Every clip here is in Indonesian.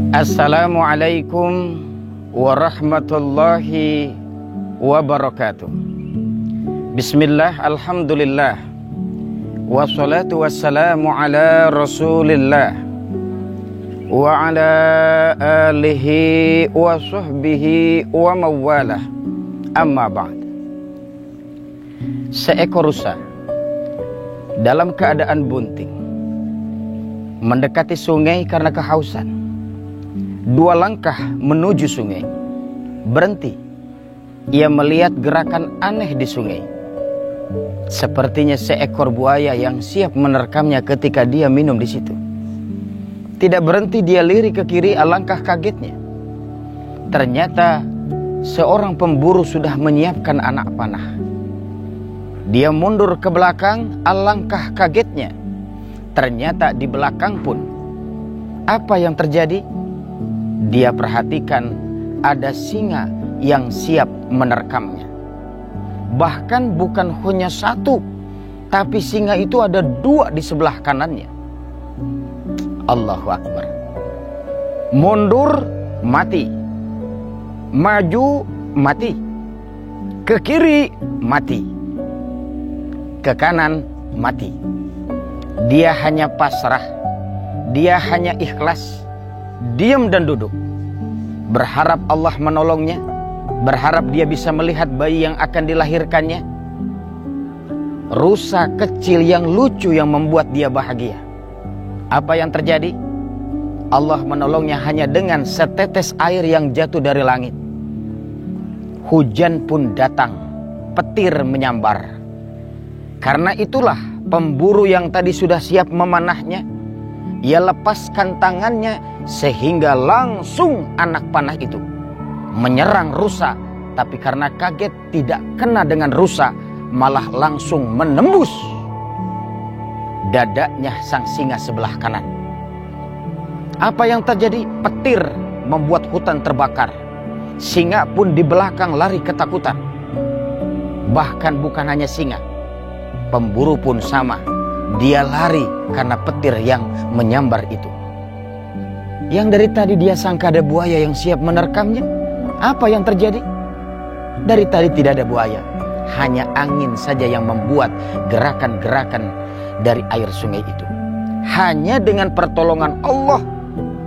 Assalamualaikum warahmatullahi wabarakatuh. Bismillah, alhamdulillah, wassalatu wassalamu ala rasulillah wa ala alihi wa sahbihi wa mawalah. Amma ba'd. Seekor rusa dalam keadaan bunting mendekati sungai karena kehausan. 2 langkah menuju sungai, berhenti. Ia melihat gerakan aneh di sungai. Sepertinya seekor buaya yang siap menerkamnya ketika dia minum di situ. Tidak berhenti dia lirik ke kiri, alangkah kagetnya. Ternyata seorang pemburu sudah menyiapkan anak panah. Dia mundur ke belakang, alangkah kagetnya. Ternyata di belakang pun apa yang terjadi? Dia perhatikan ada singa yang siap menerkamnya. Bahkan bukan hanya 1, tapi singa itu ada 2 di sebelah kanannya. Allahu Akbar. Mundur, mati. Maju, mati. Ke kiri, mati. Ke kanan, mati. Dia hanya pasrah. Dia hanya ikhlas. Diam dan duduk, berharap Allah menolongnya, berharap dia bisa melihat bayi yang akan dilahirkannya. Rusa kecil yang lucu yang membuat dia bahagia. Apa yang terjadi? Allah menolongnya hanya dengan setetes air yang jatuh dari langit. Hujan pun datang, petir menyambar. Karena itulah pemburu yang tadi sudah siap memanahnya, ia lepaskan tangannya sehingga langsung anak panah itu menyerang rusa. Tapi karena kaget tidak kena dengan rusa, malah langsung menembus dadanya sang singa sebelah kanan. Apa yang terjadi? Petir membuat hutan terbakar. Singa pun di belakang lari ketakutan. Bahkan bukan hanya singa, pemburu pun sama. Dia lari karena petir yang menyambar itu. Yang dari tadi dia sangka ada buaya yang siap menerkamnya. Apa yang terjadi? Dari tadi tidak ada buaya, hanya angin saja yang membuat gerakan-gerakan dari air sungai itu. Hanya dengan pertolongan Allah,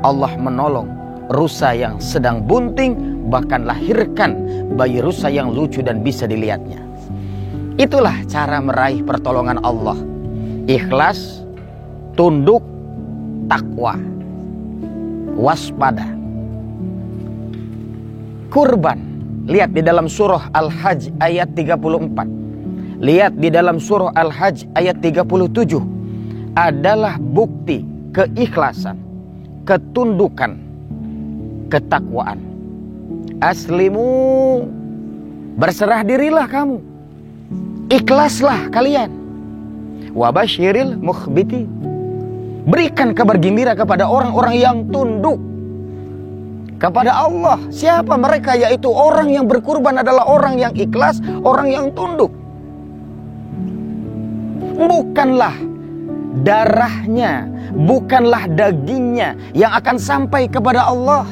Allah menolong rusa yang sedang bunting, bahkan lahirkan bayi rusa yang lucu dan bisa dilihatnya. Itulah cara meraih pertolongan Allah. Ikhlas, tunduk, takwa, waspada. Kurban, lihat di dalam surah Al-Hajj ayat 34. Lihat di dalam surah Al-Hajj ayat 37. Adalah bukti keikhlasan, ketundukan, ketakwaan. Aslimu, berserah dirilah kamu, ikhlaslah kalian. Wabasyiril mukhbiti, berikan kabar gembira kepada orang-orang yang tunduk kepada Allah. Siapa mereka? Yaitu orang yang berkurban adalah orang yang ikhlas, orang yang tunduk. Bukanlah darahnya, bukanlah dagingnya yang akan sampai kepada Allah,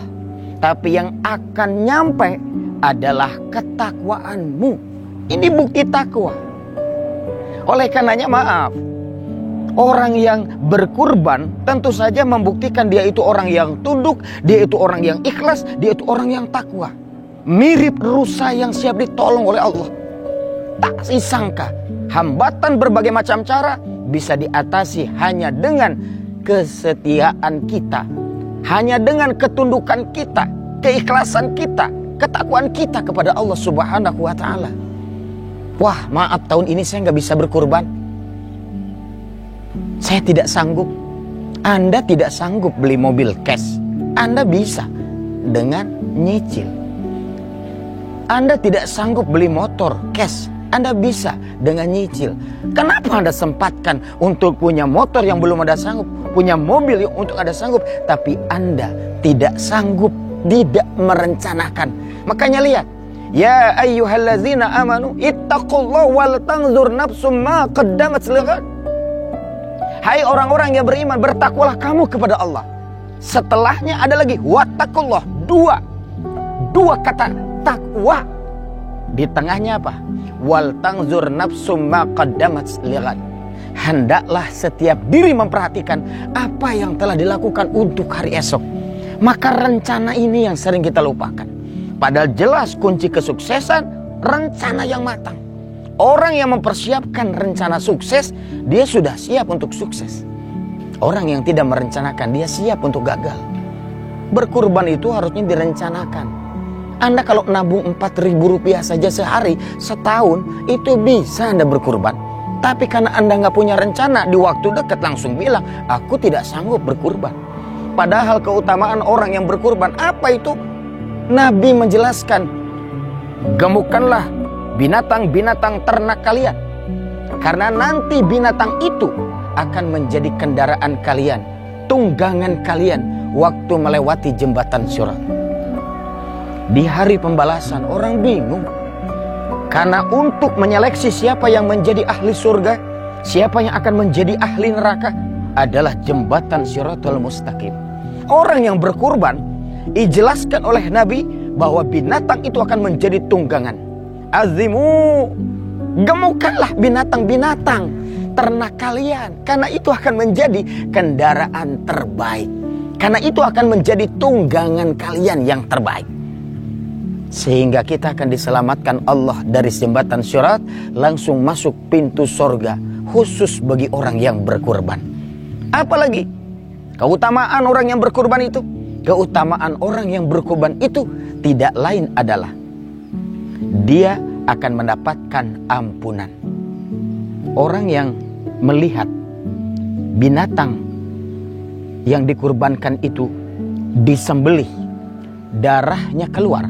tapi yang akan nyampe adalah ketakwaanmu. Ini bukti takwa. Oleh karenanya maaf, orang yang berkurban tentu saja membuktikan dia itu orang yang tunduk, dia itu orang yang ikhlas, dia itu orang yang takwa. Mirip rusa yang siap ditolong oleh Allah. Tak disangka hambatan berbagai macam cara bisa diatasi hanya dengan kesetiaan kita, hanya dengan ketundukan kita, keikhlasan kita, ketakwaan kita kepada Allah Subhanahu wa Ta'ala. Wah, maaf, tahun ini saya nggak bisa berkurban. Saya tidak sanggup. Anda tidak sanggup beli mobil cash. Anda bisa dengan nyicil. Anda tidak sanggup beli motor cash. Anda bisa dengan nyicil. Kenapa Anda sempatkan untuk punya motor yang belum ada sanggup, punya mobil yang untuk ada sanggup, tapi Anda tidak sanggup, tidak merencanakan. Makanya lihat, ya ayyuhallazina amanu ittaqullaha wal tanzur nafsum ma qaddamat lighad. Hai orang-orang yang beriman, bertakwalah kamu kepada Allah. Setelahnya ada lagi wattaqullah. Dua kata takwa. Di tengahnya apa? Wal tanzur nafsum ma qaddamat lighad. Hendaklah setiap diri memperhatikan apa yang telah dilakukan untuk hari esok. Maka rencana ini yang sering kita lupakan. Padahal jelas kunci kesuksesan rencana yang matang. Orang yang mempersiapkan rencana sukses, dia sudah siap untuk sukses. Orang yang tidak merencanakan, dia siap untuk gagal. Berkurban itu harusnya direncanakan. Anda kalau nabung Rp4.000 saja sehari, setahun, itu bisa Anda berkurban. Tapi karena Anda nggak punya rencana, di waktu dekat langsung bilang, aku tidak sanggup berkurban. Padahal keutamaan orang yang berkurban, apa itu? Nabi menjelaskan, gemukkanlah binatang-binatang ternak kalian. Karena nanti binatang itu akan menjadi kendaraan kalian, tunggangan kalian waktu melewati jembatan Sirat. Di hari pembalasan orang bingung. Karena untuk menyeleksi siapa yang menjadi ahli surga, siapa yang akan menjadi ahli neraka, adalah jembatan Siratul Mustaqim. Orang yang berkurban, dijelaskan oleh Nabi bahwa binatang itu akan menjadi tunggangan. Azimu, gemukkanlah binatang-binatang ternak kalian, karena itu akan menjadi kendaraan terbaik. Karena itu akan menjadi tunggangan kalian yang terbaik. Sehingga kita akan diselamatkan Allah dari jembatan Sirat, langsung masuk pintu sorga khusus bagi orang yang berkurban. Apalagi keutamaan orang yang berkurban itu? Keutamaan orang yang berkurban itu tidak lain adalah dia akan mendapatkan ampunan. Orang yang melihat binatang yang dikurbankan itu disembelih, darahnya keluar.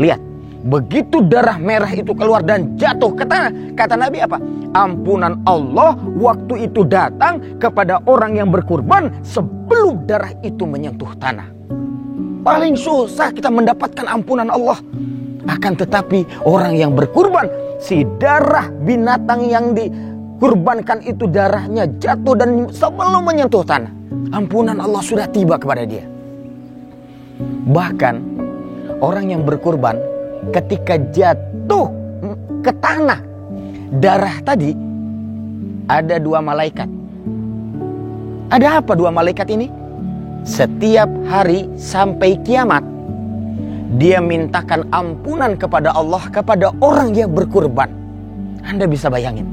Lihat, begitu darah merah itu keluar dan jatuh ke tanah, kata Nabi apa? Ampunan Allah waktu itu datang kepada orang yang berkurban sebelum darah itu menyentuh tanah. Paling susah kita mendapatkan ampunan Allah. Akan tetapi orang yang berkurban, si darah binatang yang dikurbankan itu darahnya jatuh dan sebelum menyentuh tanah, ampunan Allah sudah tiba kepada dia. Bahkan orang yang berkurban ketika jatuh ke tanah, darah tadi, ada 2 malaikat. Ada apa 2 malaikat ini? Setiap hari sampai kiamat, dia mintakan ampunan kepada Allah kepada orang yang berkurban. Anda bisa bayangin.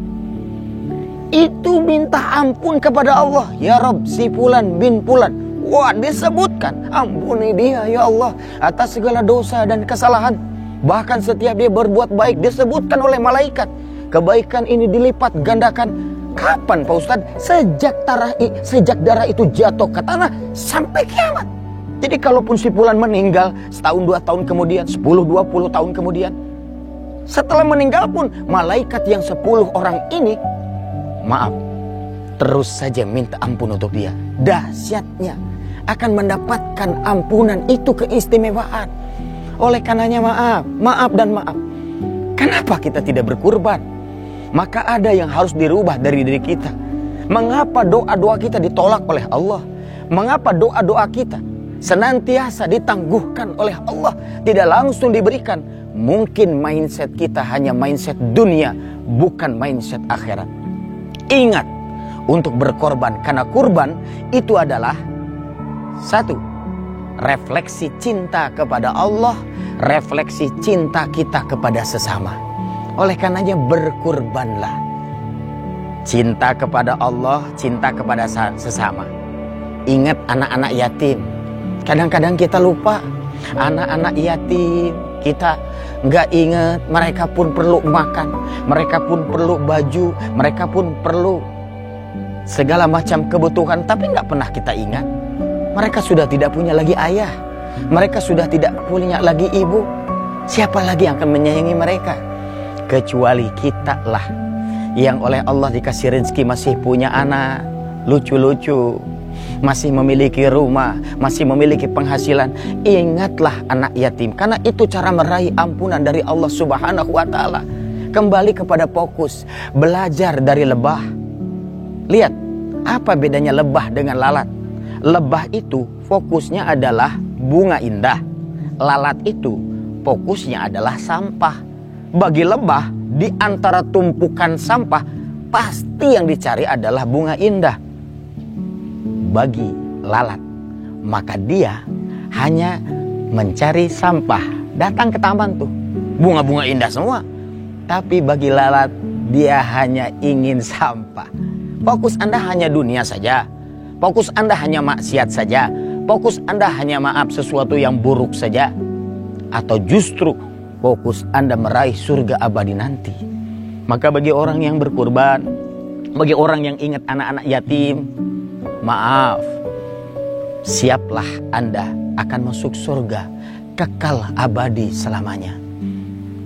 Itu minta ampun kepada Allah. Ya Rabb, si Fulan bin Fulan. Wah, disebutkan, ampuni dia ya Allah atas segala dosa dan kesalahan. Bahkan setiap dia berbuat baik disebutkan oleh malaikat. Kebaikan ini dilipat gandakan. Kapan Pak Ustadz? Sejak darah itu jatuh ke tanah sampai kiamat. Jadi kalaupun si Fulan meninggal setahun 2 tahun kemudian, 10-20 tahun kemudian, setelah meninggal pun malaikat yang 10 orang ini, maaf, terus saja minta ampun untuk dia. Dahsyatnya akan mendapatkan ampunan itu keistimewaan. Oleh karenanya maaf dan maaf. Kenapa kita tidak berkurban? Maka ada yang harus dirubah dari diri kita. Mengapa doa-doa kita ditolak oleh Allah? Mengapa doa-doa kita senantiasa ditangguhkan oleh Allah, tidak langsung diberikan? Mungkin mindset kita hanya mindset dunia, bukan mindset akhirat. Ingat untuk berkorban, karena kurban itu adalah 1, refleksi cinta kepada Allah, refleksi cinta kita kepada sesama. Oleh karenanya berkurbanlah. Cinta kepada Allah, cinta kepada sesama. Ingat anak-anak yatim. Kadang-kadang kita lupa anak-anak yatim. Kita nggak ingat mereka pun perlu makan, mereka pun perlu baju, mereka pun perlu segala macam kebutuhan. Tapi nggak pernah kita ingat mereka sudah tidak punya lagi ayah, mereka sudah tidak punya lagi ibu. Siapa lagi yang akan menyayangi mereka? Kecuali kita lah yang oleh Allah dikasih rezeki, masih punya anak lucu-lucu, masih memiliki rumah, masih memiliki penghasilan. Ingatlah anak yatim, karena itu cara meraih ampunan dari Allah Subhanahu wa Ta'ala. Kembali kepada fokus, belajar dari lebah. Lihat, apa bedanya lebah dengan lalat? Lebah itu fokusnya adalah bunga indah. Lalat itu fokusnya adalah sampah. Bagi lebah, di antara tumpukan sampah, pasti yang dicari adalah bunga indah. Bagi lalat, maka dia hanya mencari sampah. Datang ke taman tuh, bunga-bunga indah semua. Tapi bagi lalat, dia hanya ingin sampah. Fokus Anda hanya dunia saja. Fokus Anda hanya maksiat saja. Fokus Anda hanya maaf sesuatu yang buruk saja. Atau justru fokus Anda meraih surga abadi nanti. Maka bagi orang yang berkurban, bagi orang yang ingat anak-anak yatim, maaf, siaplah Anda akan masuk surga kekal abadi selamanya.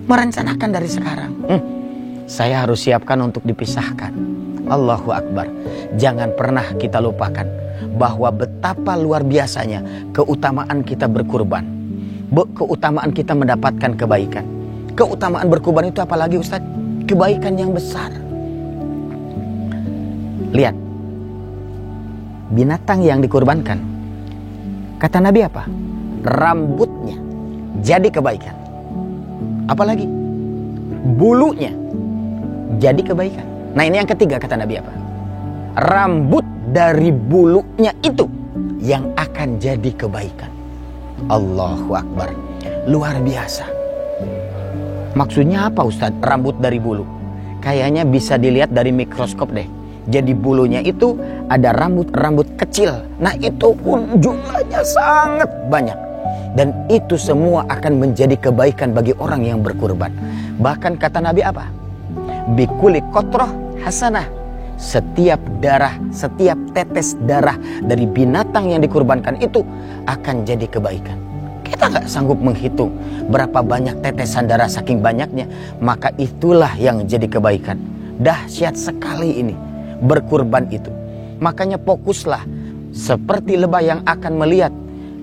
Merencanakan dari sekarang. Saya harus siapkan untuk dipisahkan. Allahu Akbar. Jangan pernah kita lupakan bahwa betapa luar biasanya keutamaan kita berkurban. Keutamaan kita mendapatkan kebaikan. Keutamaan berkurban itu apalagi Ustaz? Kebaikan yang besar. Lihat, binatang yang dikurbankan, kata Nabi apa? Rambutnya jadi kebaikan. Apalagi? Bulunya jadi kebaikan. Nah, ini yang ketiga kata Nabi apa? Rambut dari bulunya itu yang akan jadi kebaikan. Allahu Akbar. Luar biasa. Maksudnya apa Ustadz? Rambut dari bulu. Kayaknya bisa dilihat dari mikroskop deh. Jadi bulunya itu ada rambut-rambut kecil. Nah, itu pun jumlahnya sangat banyak. Dan itu semua akan menjadi kebaikan bagi orang yang berkurban. Bahkan kata Nabi apa? Bikuli kotroh hasanah. Setiap darah, setiap tetes darah dari binatang yang dikurbankan itu akan jadi kebaikan. Kita nggak sanggup menghitung berapa banyak tetesan darah saking banyaknya. Maka itulah yang jadi kebaikan. Dahsyat sekali ini berkurban itu. Makanya fokuslah seperti lebah yang akan melihat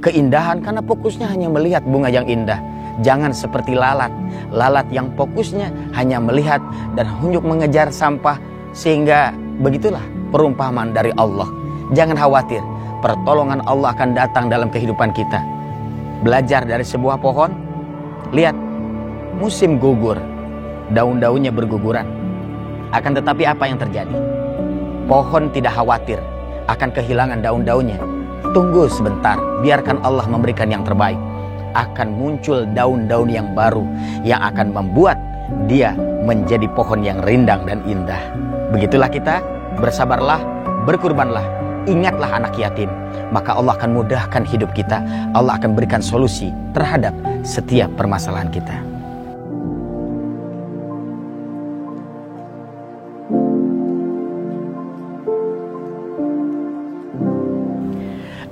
keindahan, karena fokusnya hanya melihat bunga yang indah. Jangan seperti lalat. Lalat yang fokusnya hanya melihat dan hunjuk mengejar sampah. Sehingga begitulah perumpamaan dari Allah. Jangan khawatir, pertolongan Allah akan datang dalam kehidupan kita. Belajar dari sebuah pohon. Lihat, musim gugur, daun-daunnya berguguran. Akan tetapi apa yang terjadi? Pohon tidak khawatir akan kehilangan daun-daunnya. Tunggu sebentar, biarkan Allah memberikan yang terbaik. Akan muncul daun-daun yang baru yang akan membuat dia menjadi pohon yang rindang dan indah. Begitulah kita, bersabarlah, berkurbanlah, ingatlah anak yatim. Maka Allah akan mudahkan hidup kita. Allah akan berikan solusi terhadap setiap permasalahan kita.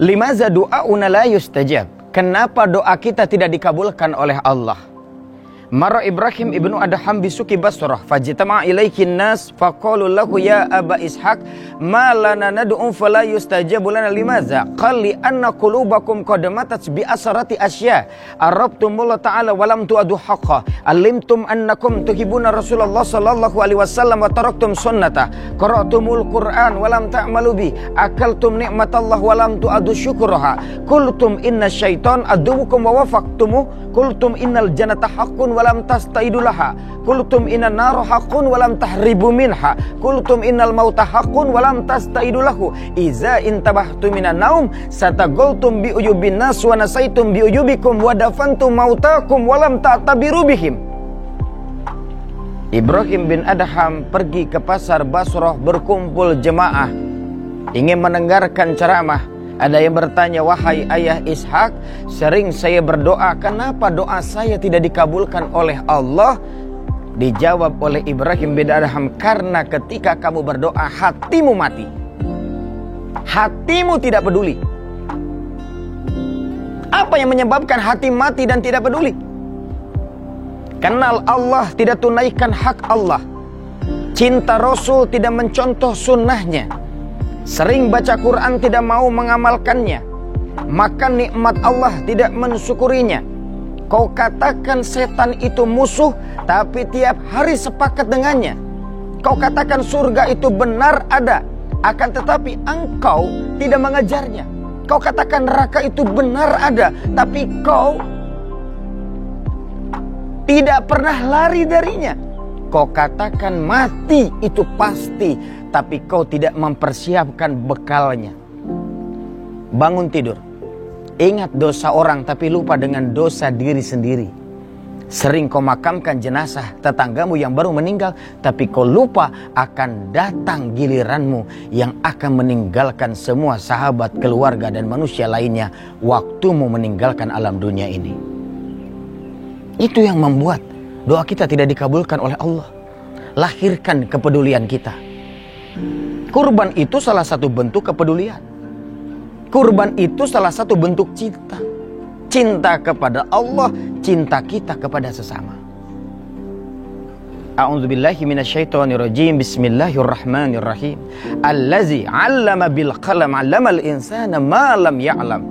Limaza du'auna la yustajab? Kenapa doa kita tidak dikabulkan oleh Allah? Mara Ibrahim ibnu Adham bisuki Basrah fajtama ilaihi nas faqalu lahu ya Aba Ishaq ma lana nad'u fala yustajabu lana limaza qali anna qulubakum qad matat bi asarati asya arabtumullah ta'ala wa lam tu'adu haqqa alimtum annakum tuhibuna Rasulullah sallallahu alaihi wasallam wa taraktum sunnata qara'tumul Qur'an wa lam ta'malu bi akaltum ni'matallah wa lam tu'adu syukraha qultum inna syaitan aduwukum wa wafaqtumu qultum innal jannata haqqun walam tastaidulaha qultum innan nar haqqun walam tahribu minha qultum innal mauta haqqun walam tastaidulahu iza intabahtu minan naum satagultum bi uyubin nas wa nasaitum bi uyubikum wa dafantum mautakum walam ta'tabiru bihim. Ibrahim bin Adham pergi ke pasar Basrah, berkumpul jemaah ingin mendengarkan ceramah. Ada yang bertanya, wahai ayah Ishak, sering saya berdoa, kenapa doa saya tidak dikabulkan oleh Allah? Dijawab oleh Ibrahim bin Adham, karena ketika kamu berdoa hatimu mati. Hatimu tidak peduli. Apa yang menyebabkan hati mati dan tidak peduli? Kenal Allah, tidak tunaikan hak Allah. Cinta Rasul, tidak mencontoh sunnahnya. Sering baca Quran, tidak mau mengamalkannya. Makan nikmat Allah, tidak mensyukurinya. Kau katakan setan itu musuh, tapi tiap hari sepakat dengannya. Kau katakan surga itu benar ada, akan tetapi engkau tidak mengejarnya. Kau katakan neraka itu benar ada, tapi kau tidak pernah lari darinya. Kau katakan mati itu pasti, tapi kau tidak mempersiapkan bekalnya. Bangun tidur, ingat dosa orang tapi lupa dengan dosa diri sendiri. Sering kau makamkan jenazah tetanggamu yang baru meninggal, tapi kau lupa akan datang giliranmu yang akan meninggalkan semua sahabat, keluarga, dan manusia lainnya waktumu meninggalkan alam dunia ini. Itu yang membuat doa kita tidak dikabulkan oleh Allah. Lahirkan kepedulian kita. Kurban itu salah satu bentuk kepedulian. Kurban itu salah satu bentuk cinta. Cinta kepada Allah, cinta kita kepada sesama. A'udzubillahi minasyaitonirrajim. Bismillahirrahmanirrahim. Allazi 'allama bil qalam 'allamal insana ma lam ya'lam.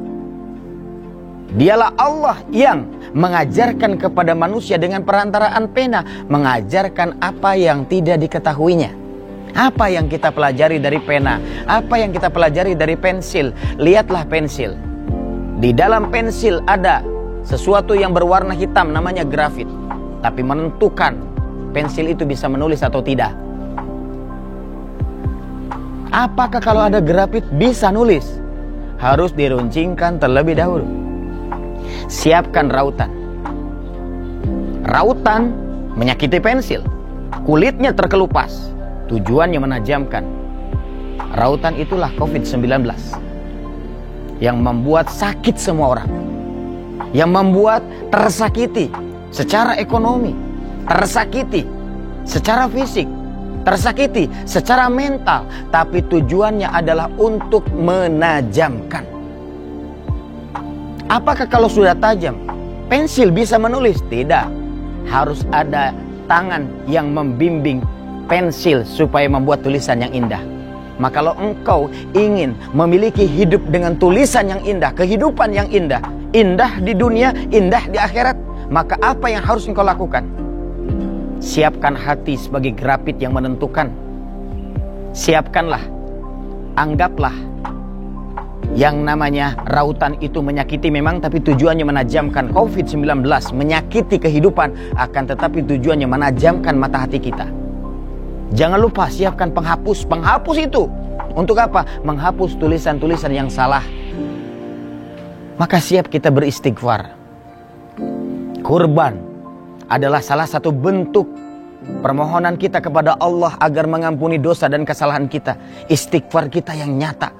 Dialah Allah yang mengajarkan kepada manusia dengan perantaraan pena, mengajarkan apa yang tidak diketahuinya. Apa yang kita pelajari dari pena? Apa yang kita pelajari dari pensil? Lihatlah pensil. Di dalam pensil ada sesuatu yang berwarna hitam, namanya grafit. Tapi menentukan pensil itu bisa menulis atau tidak. Apakah kalau ada grafit bisa nulis? Harus diruncingkan terlebih dahulu. Siapkan rautan. Rautan menyakiti pensil. Kulitnya terkelupas. Tujuannya menajamkan. Rautan itulah COVID-19 yang membuat sakit semua orang, yang membuat tersakiti secara ekonomi, tersakiti secara fisik, tersakiti secara mental, tapi tujuannya adalah untuk menajamkan. Apakah kalau sudah tajam pensil bisa menulis? Tidak. Harus ada tangan yang membimbing pensil supaya membuat tulisan yang indah. Maka kalau engkau ingin memiliki hidup dengan tulisan yang indah, kehidupan yang indah, indah di dunia, indah di akhirat, maka apa yang harus engkau lakukan? Siapkan hati sebagai grafit yang menentukan. Siapkanlah, anggaplah yang namanya rautan itu menyakiti memang, tapi tujuannya menajamkan. COVID-19 menyakiti kehidupan, akan tetapi tujuannya menajamkan mata hati kita. Jangan lupa siapkan penghapus. Penghapus itu untuk apa? Menghapus tulisan-tulisan yang salah. Maka siap kita beristighfar. Kurban adalah salah satu bentuk permohonan kita kepada Allah agar mengampuni dosa dan kesalahan kita. Istighfar kita yang nyata.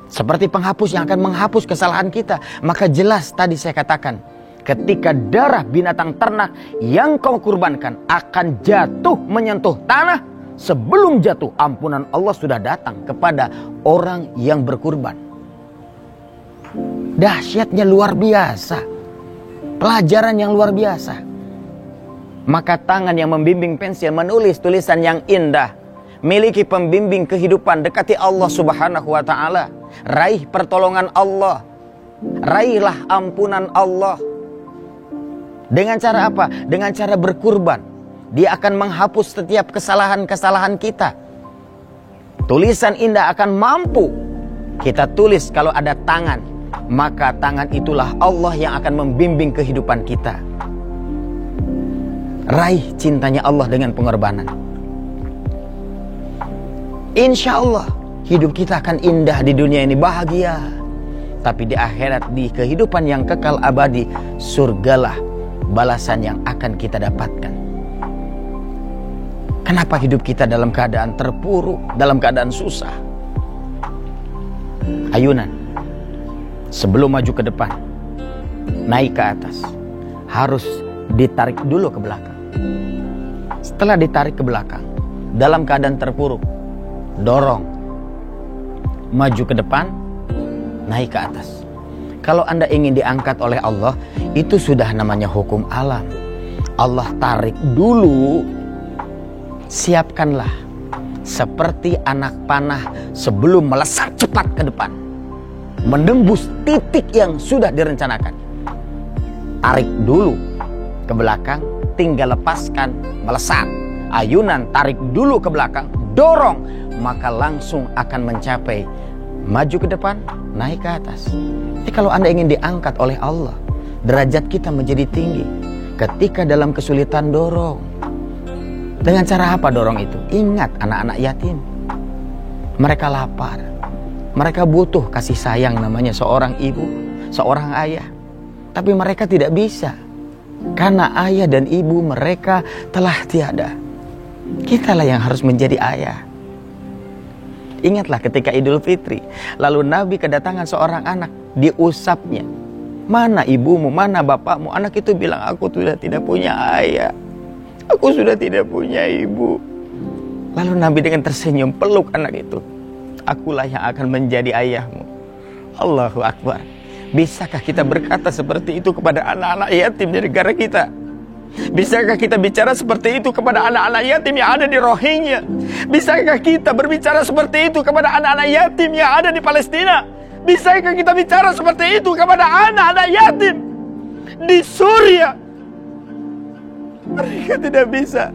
Seperti penghapus yang akan menghapus kesalahan kita. Maka jelas tadi saya katakan, ketika darah binatang ternak yang kau kurbankan akan jatuh menyentuh tanah, sebelum jatuh ampunan Allah sudah datang kepada orang yang berkurban. Dahsyatnya luar biasa. Pelajaran yang luar biasa. Maka tangan yang membimbing pensil menulis tulisan yang indah. Miliki pembimbing kehidupan, dekati Allah Subhanahu wa ta'ala. Raih pertolongan Allah. Raihlah ampunan Allah. Dengan cara apa? Dengan cara berkurban. Dia akan menghapus setiap kesalahan-kesalahan kita. Tulisan indah akan mampu kita tulis kalau ada tangan. Maka tangan itulah Allah yang akan membimbing kehidupan kita. Raih cintanya Allah dengan pengorbanan. Insya Allah hidup kita akan indah di dunia ini, bahagia. Tapi di akhirat, di kehidupan yang kekal abadi, surgalah balasan yang akan kita dapatkan. Kenapa hidup kita dalam keadaan terpuruk, dalam keadaan susah? Ayunan, sebelum maju ke depan, naik ke atas, harus ditarik dulu ke belakang. Setelah ditarik ke belakang, dalam keadaan terpuruk, dorong, maju ke depan, naik ke atas. Kalau Anda ingin diangkat oleh Allah, itu sudah namanya hukum alam. Allah tarik dulu, siapkanlah. Seperti anak panah sebelum melesat cepat ke depan, menembus titik yang sudah direncanakan. Tarik dulu ke belakang, tinggal lepaskan, melesat. Ayunan tarik dulu ke belakang, dorong, maka langsung akan mencapai maju ke depan, naik ke atas. Jadi kalau Anda ingin diangkat oleh Allah, derajat kita menjadi tinggi, ketika dalam kesulitan dorong. Dengan cara apa dorong itu? Ingat anak-anak yatim. Mereka lapar. Mereka butuh kasih sayang namanya seorang ibu, seorang ayah. Tapi mereka tidak bisa. Karena ayah dan ibu mereka telah tiada. Kitalah yang harus menjadi ayah. Ingatlah ketika Idul Fitri, lalu Nabi kedatangan seorang anak, diusapnya. Mana ibumu, mana bapakmu? Anak itu bilang, aku sudah tidak punya ayah. Aku sudah tidak punya ibu. Lalu Nabi dengan tersenyum peluk anak itu. Akulah yang akan menjadi ayahmu. Allahu Akbar. Bisakah kita berkata seperti itu kepada anak-anak yatim di negara kita? Bisakah kita bicara seperti itu kepada anak-anak yatim yang ada di Rohingya? Bisakah kita berbicara seperti itu kepada anak-anak yatim yang ada di Palestina? Bisakah kita bicara seperti itu kepada anak-anak yatim di Suriah? Mereka tidak bisa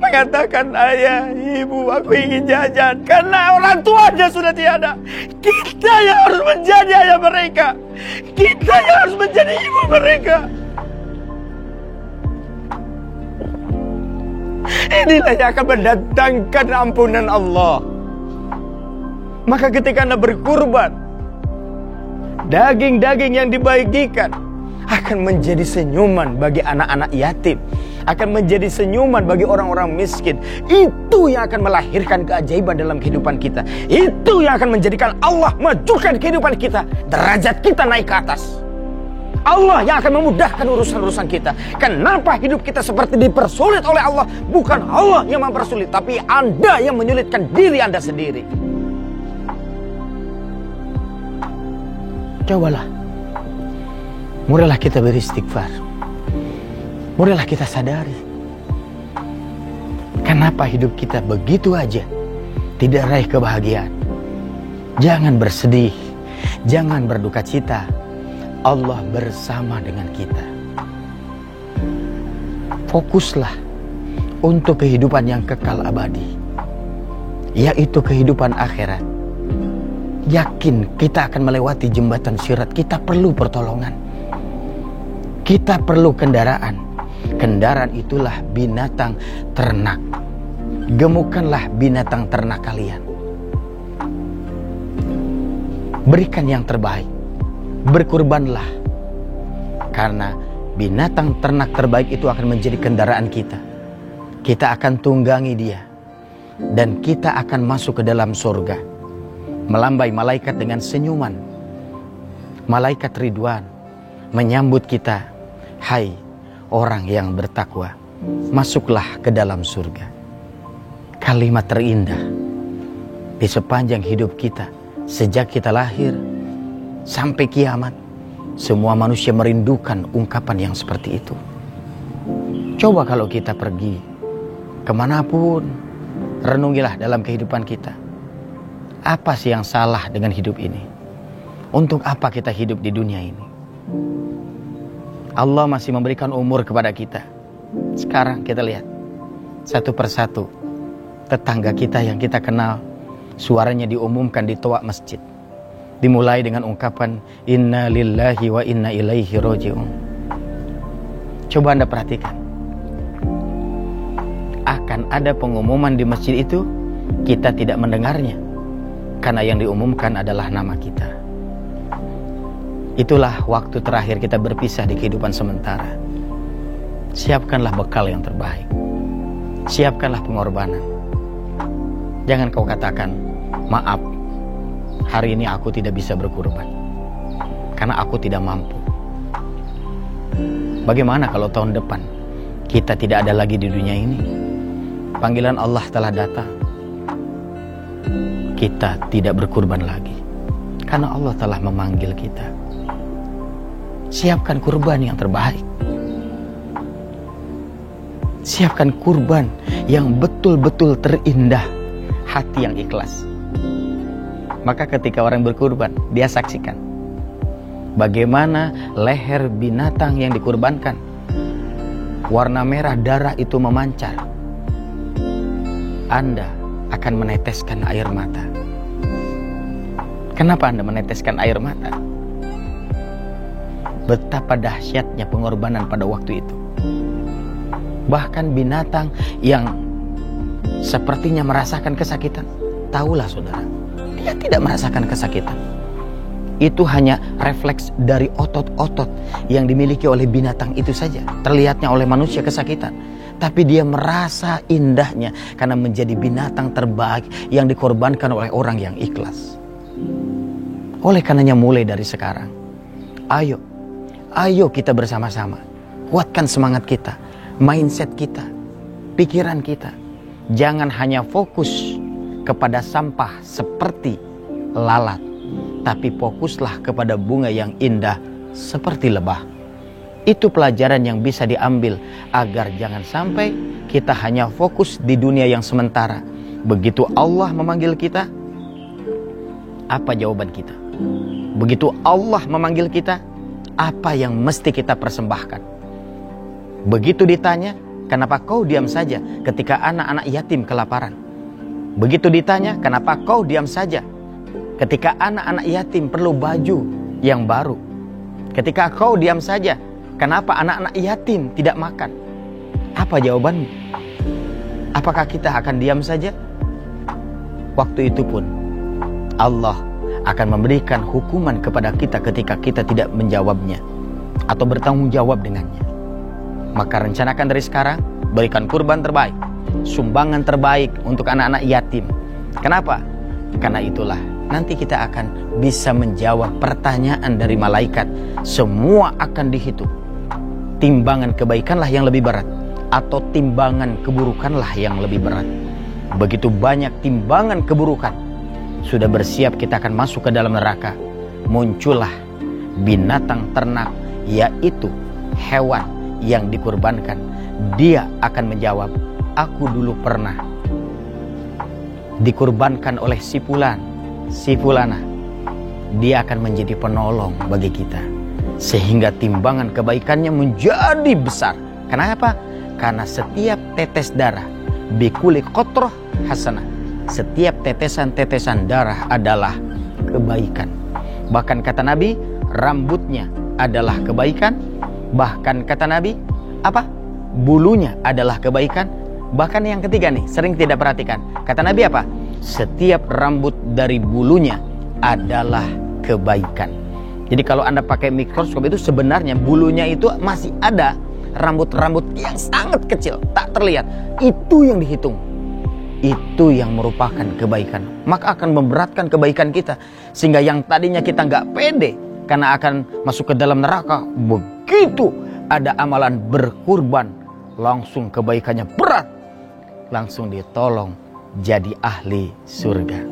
mengatakan, ayah, ibu, aku ingin jajan, karena orang tuanya sudah tiada. Kita yang harus menjadi ayah mereka. Kita yang harus menjadi ibu mereka. Inilah yang akan mendatangkan ampunan Allah. Maka ketika Anda berkurban, daging-daging yang dibagikan akan menjadi senyuman bagi anak-anak yatim, akan menjadi senyuman bagi orang-orang miskin. Itu yang akan melahirkan keajaiban dalam kehidupan kita. Itu yang akan menjadikan Allah majukan kehidupan kita, derajat kita naik ke atas. Allah yang akan memudahkan urusan-urusan kita. Kenapa hidup kita seperti dipersulit oleh Allah? Bukan Allah yang mempersulit, tapi Anda yang menyulitkan diri Anda sendiri. Cobalah, mulailah kita beristighfar. Mulailah kita sadari, kenapa hidup kita begitu aja tidak raih kebahagiaan. Jangan bersedih, jangan berduka cita. Allah bersama dengan kita. Fokuslah untuk kehidupan yang kekal abadi, yaitu kehidupan akhirat. Yakin kita akan melewati jembatan sirat. Kita perlu pertolongan. Kita perlu kendaraan. Kendaraan itulah binatang ternak. Gemukkanlah binatang ternak kalian. Berikan yang terbaik. Berkurbanlah. Karena binatang ternak terbaik itu akan menjadi kendaraan kita. Kita akan tunggangi dia. Dan kita akan masuk ke dalam surga. Melambai malaikat dengan senyuman. Malaikat Ridwan menyambut kita. Hai orang yang bertakwa, masuklah ke dalam surga. Kalimat terindah di sepanjang hidup kita. Sejak kita lahir sampai kiamat, semua manusia merindukan ungkapan yang seperti itu. Coba kalau kita pergi kemanapun, renungilah dalam kehidupan kita. Apa sih yang salah dengan hidup ini? Untuk apa kita hidup di dunia ini? Allah masih memberikan umur kepada kita. Sekarang kita lihat satu persatu tetangga kita yang kita kenal, suaranya diumumkan di toa masjid. Dimulai dengan ungkapan Inna lillahi wa inna ilaihi roji'un. Coba Anda perhatikan. Akan ada pengumuman di masjid itu, kita tidak mendengarnya. Karena yang diumumkan adalah nama kita. Itulah waktu terakhir kita berpisah di kehidupan sementara. Siapkanlah bekal yang terbaik. Siapkanlah pengorbanan. Jangan kau katakan, maaf, hari ini aku tidak bisa berkurban. Karena aku tidak mampu. Bagaimana kalau tahun depan kita tidak ada lagi di dunia ini? Panggilan Allah telah datang. Kita tidak berkurban lagi. Karena Allah telah memanggil kita. Siapkan kurban yang terbaik. Siapkan kurban yang betul-betul terindah, hati yang ikhlas. Maka ketika orang berkurban, dia saksikan bagaimana leher binatang yang dikurbankan, warna merah darah itu memancar. Anda akan meneteskan air mata. Kenapa Anda meneteskan air mata? Betapa dahsyatnya pengorbanan pada waktu itu. Bahkan binatang yang sepertinya merasakan kesakitan, tahulah saudara, dia tidak merasakan kesakitan. Itu hanya refleks dari otot-otot yang dimiliki oleh binatang itu saja. Terlihatnya oleh manusia kesakitan, tapi dia merasa indahnya karena menjadi binatang terbaik yang dikorbankan oleh orang yang ikhlas. Oleh karenanya mulai dari sekarang, ayo kita bersama-sama kuatkan semangat kita, mindset kita, pikiran kita. Jangan hanya fokus kepada sampah seperti lalat, tapi fokuslah kepada bunga yang indah seperti lebah. Itu pelajaran yang bisa diambil agar jangan sampai kita hanya fokus di dunia yang sementara. Begitu Allah memanggil kita, apa jawaban kita? Begitu Allah memanggil kita, apa yang mesti kita persembahkan? Begitu ditanya, kenapa kau diam saja ketika anak-anak yatim kelaparan? Begitu ditanya, kenapa kau diam saja ketika anak-anak yatim perlu baju yang baru? Ketika kau diam saja, kenapa anak-anak yatim tidak makan? Apa jawabanmu? Apakah kita akan diam saja? Waktu itu pun Allah akan memberikan hukuman kepada kita ketika kita tidak menjawabnya atau bertanggung jawab dengannya. Maka rencanakan dari sekarang, berikan kurban terbaik, sumbangan terbaik untuk anak-anak yatim. Kenapa? Karena itulah nanti kita akan bisa menjawab pertanyaan dari malaikat. Semua akan dihitung. Timbangan kebaikanlah yang lebih berat atau timbangan keburukanlah yang lebih berat. Begitu banyak timbangan keburukan, sudah bersiap kita akan masuk ke dalam neraka. Muncullah binatang ternak, yaitu hewan yang dikurbankan. Dia akan menjawab, aku dulu pernah dikurbankan oleh si fulan, si fulana. Dia akan menjadi penolong bagi kita, sehingga timbangan kebaikannya menjadi besar. Kenapa? Karena setiap tetes darah, bikuli qatrah hasanah, setiap tetesan-tetesan darah adalah kebaikan. Bahkan kata Nabi, rambutnya adalah kebaikan. Bahkan kata Nabi, apa? Bulunya adalah kebaikan. Bahkan yang ketiga nih, sering tidak perhatikan. Kata Nabi apa? Setiap rambut dari bulunya adalah kebaikan. Jadi kalau Anda pakai mikroskop itu sebenarnya bulunya itu masih ada rambut-rambut yang sangat kecil, tak terlihat. Itu yang dihitung. Itu yang merupakan kebaikan. Maka akan memberatkan kebaikan kita, sehingga yang tadinya kita nggak pede karena akan masuk ke dalam neraka, begitu ada amalan berkurban, langsung kebaikannya berat, langsung ditolong jadi ahli surga.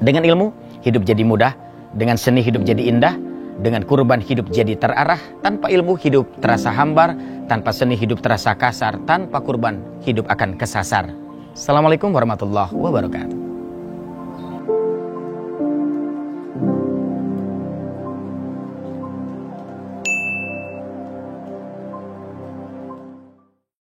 Dengan ilmu hidup jadi mudah, dengan seni hidup jadi indah, dengan kurban hidup jadi terarah. Tanpa ilmu hidup terasa hambar, tanpa seni hidup terasa kasar, tanpa kurban hidup akan kesasar. Assalamualaikum warahmatullahi wabarakatuh.